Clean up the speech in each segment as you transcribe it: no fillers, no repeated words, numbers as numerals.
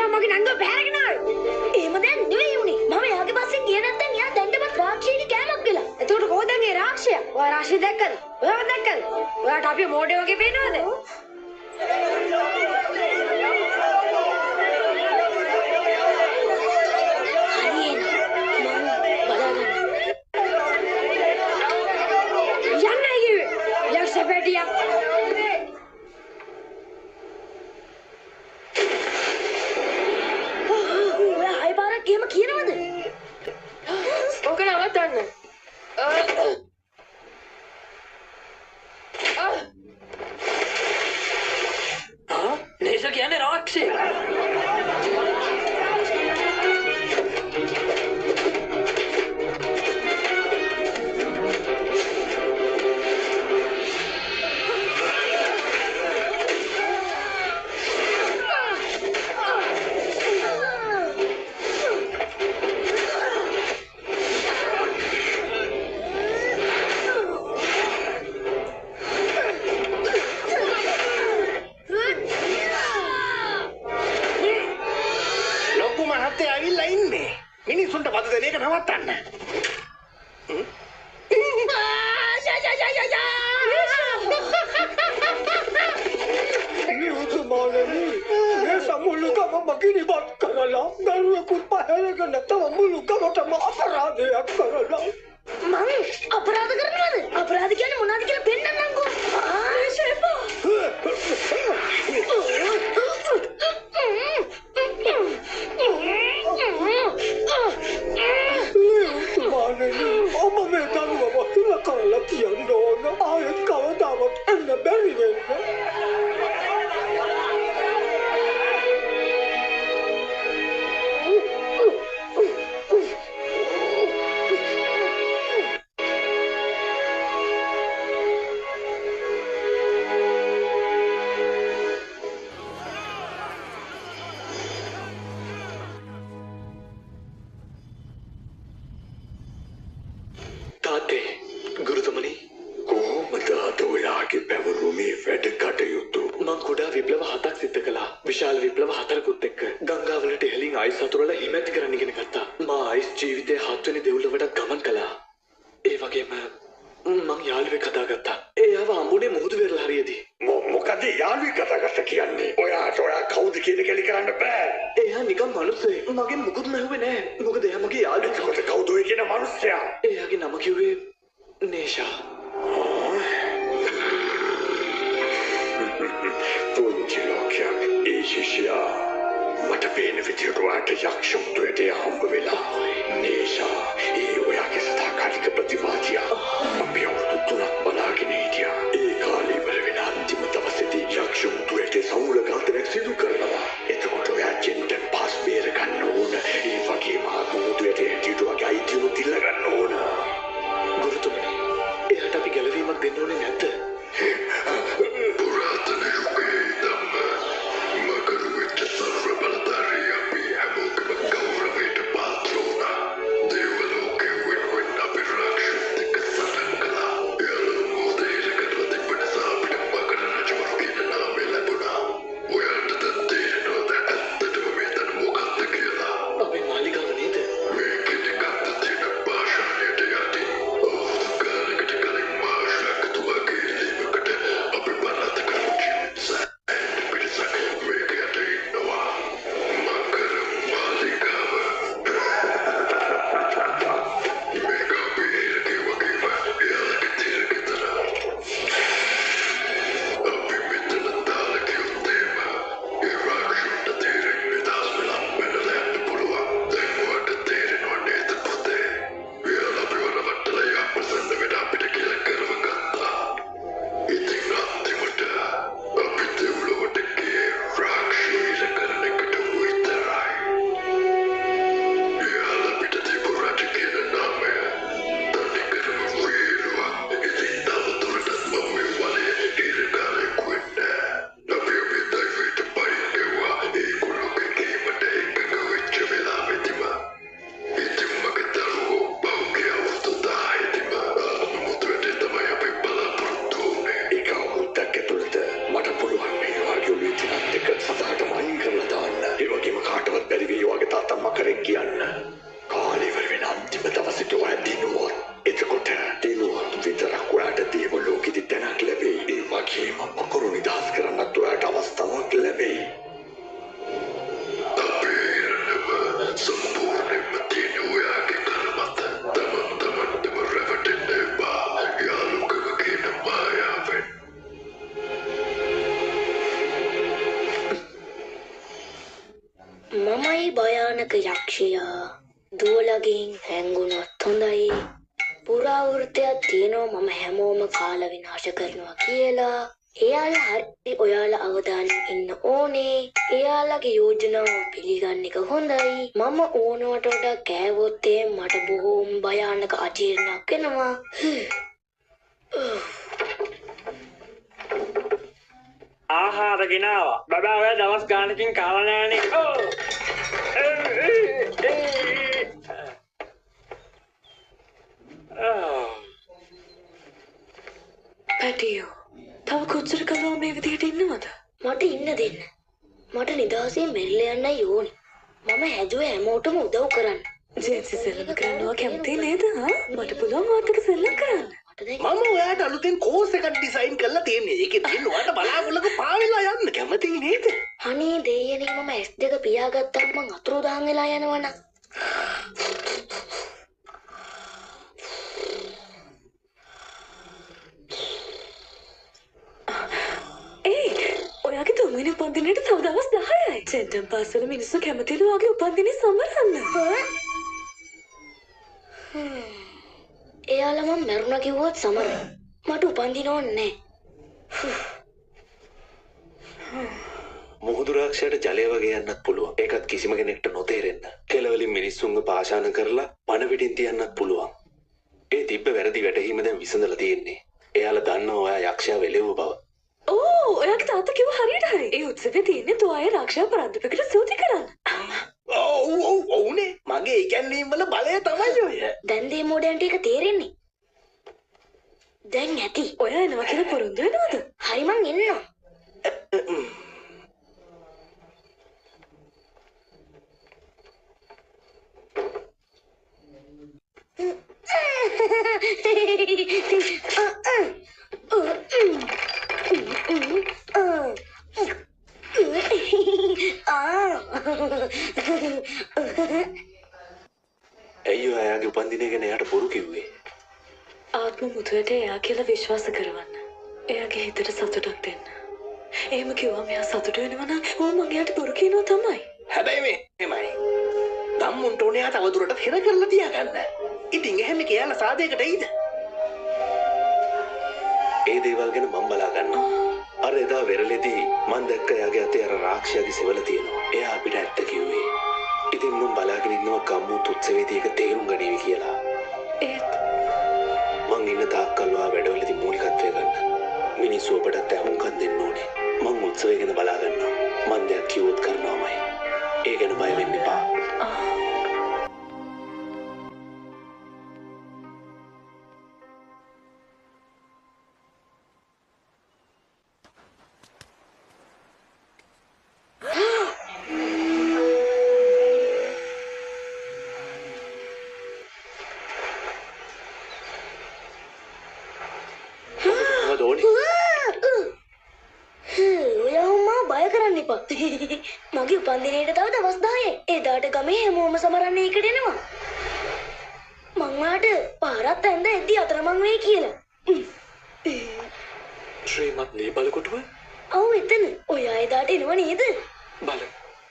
එයා මගේ නංගව පැහැරගෙන ආවේ. එහෙම දැන් නෙවෙයි උනේ. මම එයාගේ පස්සේ ගියේ නැත්නම් එයා දැන්ටමත් රාක්ෂීනි කෑමක් වෙලා. එතකොට කොහෙද මේ රාක්ෂයා? ඔයා රාක්ෂී දැක්කද? ඔයාව දැක්කද? ඔයාට අපි මෝඩේ වගේ පේනවද? ඔයාලට බැරි වෙයි වගේ තාත්තම්ම කරෙන් කියන්න. කාලේ ඉවර වෙන අන්තිම දවසට ඔයා දිනුවොත් එතකොට දිනුවොත් විතරක් ඔයාට දේව ලෝකෙදි තැනක් ලැබෙයි. ඒ වගේම අකුරු නිදහස් කරන්නත් ඔයාට අවස්ථාවක් ලැබෙයි. සම්පූර්ණයෙන්ම තියෙන ඔයාගේ කර්මත තමන්ටම රැවටෙන්න එපා. යාළුකව කියන මායාවෙන්. මමයි භයානක යක්ෂයා. දුවලගෙන් හැංගුණොත් හොඳයි. පුරාවෘත්තයක් තියෙනවා මම හැමෝම කාලා විනාශ කරනවා කියලා. එයාලා හරි ඔයාලා අවධානයෙන් ඉන්න ඕනේ. එයාලගේ යෝජනාව පිළිගන්න එක හොඳයි. මම ඕනවට වඩා කෑවොත් මට බොහෝම භයානක අජීර්ණයක් වෙනවා. ආහාර ගෙනාවා. බබා ඔය දවස් ගානකින් කාලා නෑනේ. පැටියෝ තව කොච්චර කලෝ මේ විදිහට ඉන්නවද? මට ඉන්න දෙන්න. මට නිදහසේ මෙල්ල යන්නයි ඕනි. මම හැදුවේ හැමෝටම උදව් කරන්න. ජේන්සි සෙල්ලම් කරනවා කැමති නේද? මට පුළුවන් වාතක සෙල්ලම් කරන්න. මම ඔයාට අලුතෙන් කෝස් එකක් ඩිසයින් කරලා තියෙන්නේ. ඒකේ තියෙන ඔයාට බලාපොරොත්තු පාවෙලා යන්න කැමතියි නේද? අනේ දෙයනේ මම S2 පියාගත්තාම මං අතුරුදහන් වෙලා යනවනම්. ඔයාගේ තුන්වෙනි උපන්දිනේට තව දවස් 10යි. සෙන්ටම් පාසල මිනිස්සු කැමතිලු වගේ උපන්දිනේ සමරන්න. එයාලා මම මරුණා කිව්වොත් සමරයි. මට උපන්දින ඕනේ නැහැ. මුහුදු රාක්ෂයට ජලය වගේ යන්නත් පුළුවන්. ඒකත් කිසිම කෙනෙක්ට නොතේරෙන්න. කෙලවලින් මිනිස්සුන්ව පාෂාණ කරලා පණ පිටින් තියන්නත් පුළුවන්. ඒ තිබ්බ වැරදි වැටහීම දැන් විසඳලා තියෙන්නේ. එයාලා දන්නවා ඔයා යක්ෂයා වෙලෙව බව. ඔයාගේ තාත්තා කිව්ව හරියට හරි. ඒ උත්සවයේ තියෙන්නේ තෝයේ රක්ෂා පරද්දපකට ස්තුති කරන්න. ඔව්නේ. මගේ ඉගැන්වීම් වල බලය තමයි ඔය. දැන් දේ මොඩයන්ට එක තේරෙන්නේ. දැන් ඇති. ඔයා එනවා කියලා පොරොන්දු වෙනවද? හරි මං එන්නවා. ඇයි ඔයාගේ උපන්දිනය ගැන එයාට බොරු කිව්වේ? ආත්ම මුතුවට එයා කියලා විශ්වාස කරවන්න. එයාගේ හිතට සතුටක් දෙන්න. එහෙම කිව්වම එයා සතුට වෙනවා නම් මම එයාට බොරු කියනවා තමයි. හැබැයි මේමයි. ධම්මුන්ට ඕනේ එයා තවදුරටත් හිර කරලා තියාගන්න. ඉතින් එහෙම කියලා සාදයකට එයිද? ඒ දේවල් ගැන මම බලා ගන්නවා. අර එදා වෙරළේදී මම දැක්ක එයාගේ අතේ අර රාක්ෂයාගේ සෙවල තියෙනවා. එයා අපිට ඇත්ත කිව්වේ. ඉතින් මම බලාගෙන ඉන්නවා කම්මු තුත්සවේදී එක තේරුම් ගනීවි කියලා. ඒත් මං ඉන්න තාක්කල් ඔයා වැඩවලදී මූලිකත්වය ගන්න. මිනිස්සු ඔබටත් ඇහුම්කන් දෙන්න ඕනේ. මං උත්සවය ගැන බලා ගන්නවා. මං දෙයක් කිව්වොත් කරනවාමයි. ඒ ගැන බය වෙන්න එපා. මගේ උපන්දිනේට තව දවස් 10යි. එදාට ගමේ හැමෝම සමරන්න එකට එනවා. මං වාට පාරත් ඇඳ එද්දි අතරමං වෙයි කියලා. ශ්‍රීමත් නේ බලකොටුව? ඔව් එතන. ඔයා එදාට එනව නේද?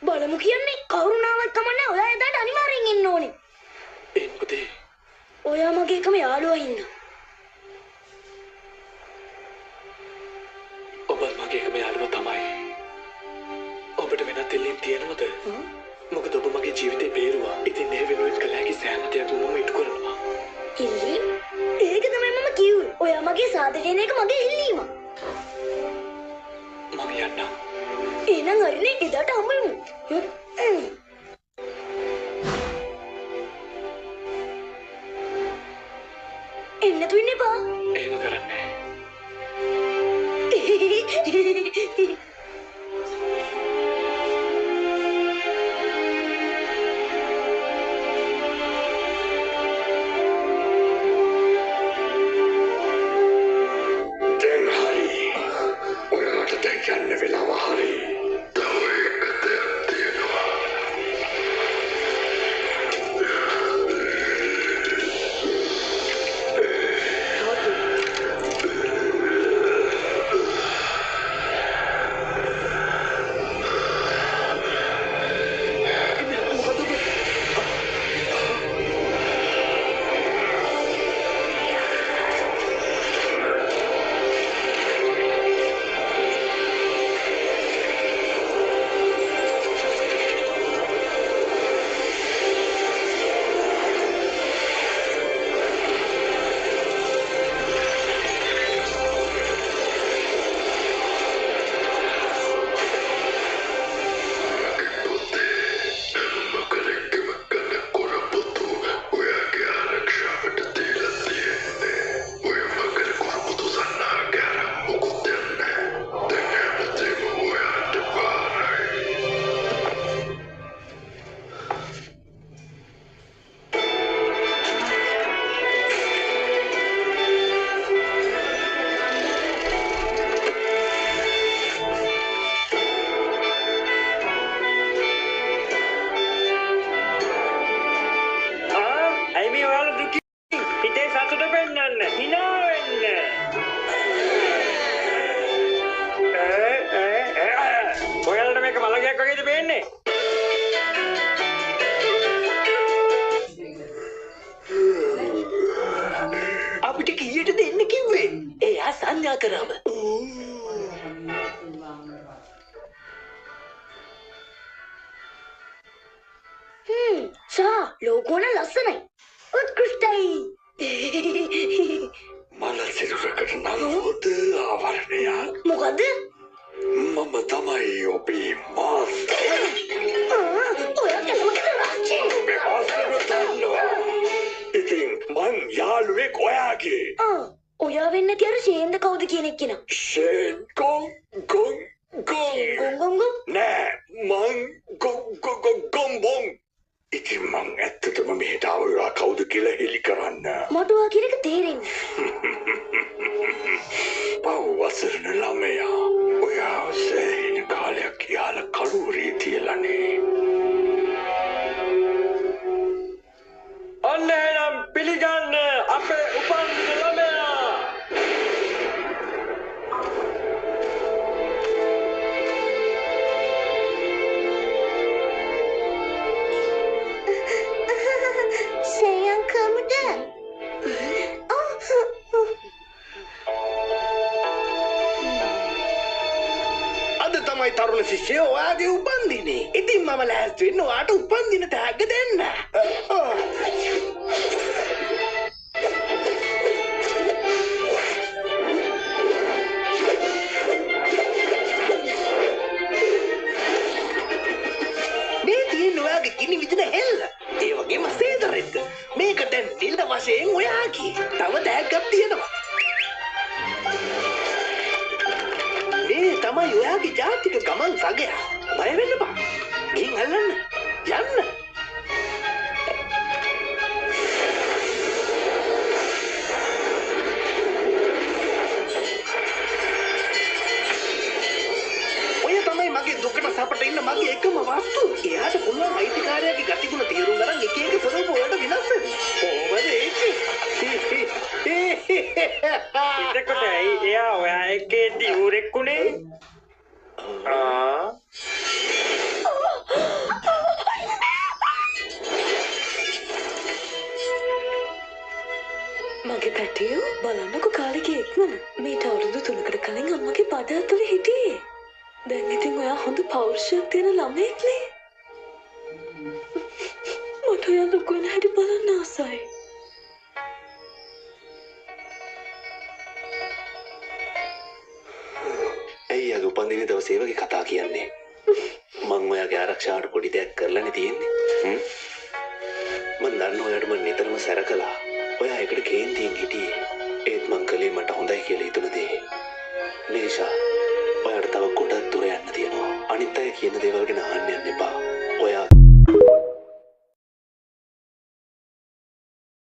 බලමු කියන්නේ කවුරුනාවත් කමන්නේ ඔයා එදාට අනිවාර්යෙන් එන්න ඕනේ. ඒ මොකද? ඔයා මගේ එකම යාළුවා හින්දා. ඔබ මගේ එකම යාළුවා තමයි. ඔබට වෙනත් දෙල්ලින් තියෙනවද? මොකද ඔබ මගේ ජීවිතේ බේරුවා. ඉතින් ඒ වෙනුවෙන් කළ හැකි සෑම දෙයක්ම මම ඉටු කරනවා. ඉල්ලීම්? ඒක තමයි මම කිව්වේ. ඔයා මගේ සාදට එන එක මගේ ඉල්ලීම. මම යන්නම්. එහෙනම් හරිනේ එදාට හම්බෙමු. එන්න තුින්න එපා. එහෙම කරන්නේ. කරාම. සා ලෝකෝන ලස්සනයි. උත්කෘෂ්ටයි. මල සිරුරකට නළුවොද ආවරණයක්. මොකද? මම තමයි ඔබේ මාස්ටර්. ඔයා කැමතිද රාජ්‍ය? ඔබේ මාස්ටර් දන්නවා. ඉතින් මං යාළුවෙක් ඔයාගේ. ඔයා වෙන්න ඇති අර ෂේන්ද කවුද කියන එක කෙනා. ෂේන් ගොන්. ගොංගොංගො? නෑ මං ගොම්බොන්. ඉතින් මං ඇත්තටම මෙහෙට ආවා කවුද කියලා හෙලි කරන්න. මට ඔයා කියන එක තේරෙන්නේ. පව් වසරන ළමයා. ඔයා සෑහෙන කාලයක් යාල කලුවරේ තියලානේ. ඔන්න එහෙනම් පිළිගන්න අපේ උපන්දින ළමයා. සයන් කමුද? අද තමයි තරුණ ශිෂ්‍යය ඔයාගේ උපන්දිනේ. ඉතින් මම ලෑස්ති වෙන්න ඔයාට උපන්දින තෑග්ග දෙන්න. මේ තියෙන ඔයාගේ ගිනි විදින හෙල්ල. ඒ වගේම සේදරෙද්ද. මේක දැන් නිල වශයෙන් ඔයාගේ. තව තෑග්ගක් තියෙනවා. මේ තමයි ඔයාගේ ජාතික ගමන් සගයා. බය වෙන්න බා. ගිහින් අල්ලන්න. යන්න. ඔය තමයි මගේ දුකට සපට ඉන්න මගේ එකම වස්තු. එයාට පුළුවන් අයිතිකාරයාගේ ගතිගුණ තේරුම් ගන්න එක එක ස්වරූප වලට වෙනස් වෙන්න. කොහොමද ඒක? එතකොට ඇයි එයා ඔයා එක්ක එද්දි ඌරෙක්ුනේ? මගේ පැටියෝ බලන්නකො කාලෙක ඉක්මන. මේට අවුරුදු 3කට කලින් අම්මගේ බඩ ඇතුලේ හිටියේ. දැන් ඉතින් ඔයා හොඳ පෞරුෂයක් තියෙන ළමයෙක්නේ. මට ඔයා ලොකු වෙන හැටි බලන්න ආසයි. ඇයි යාගේ උපන්දින දවසේ වගේ කතා කියන්නේ? මං ඔයාගේ ආරක්ෂාවට පොඩි දෙයක් කරලානේ තියෙන්නේ. මං දන්න ඔයාට මං නිතරම සැර කළා. ඔයා එකට කේන්තියෙන් හිටියේ. ඒත් මං කලේ මට හොඳයි කියලා හිතුන දේ. නේෂා, ඔයාට තව ගොඩක් දුර යන්න තියෙනවා. අනිත් අය කියන දේවල් ගැන අහන්න යන්න එපා.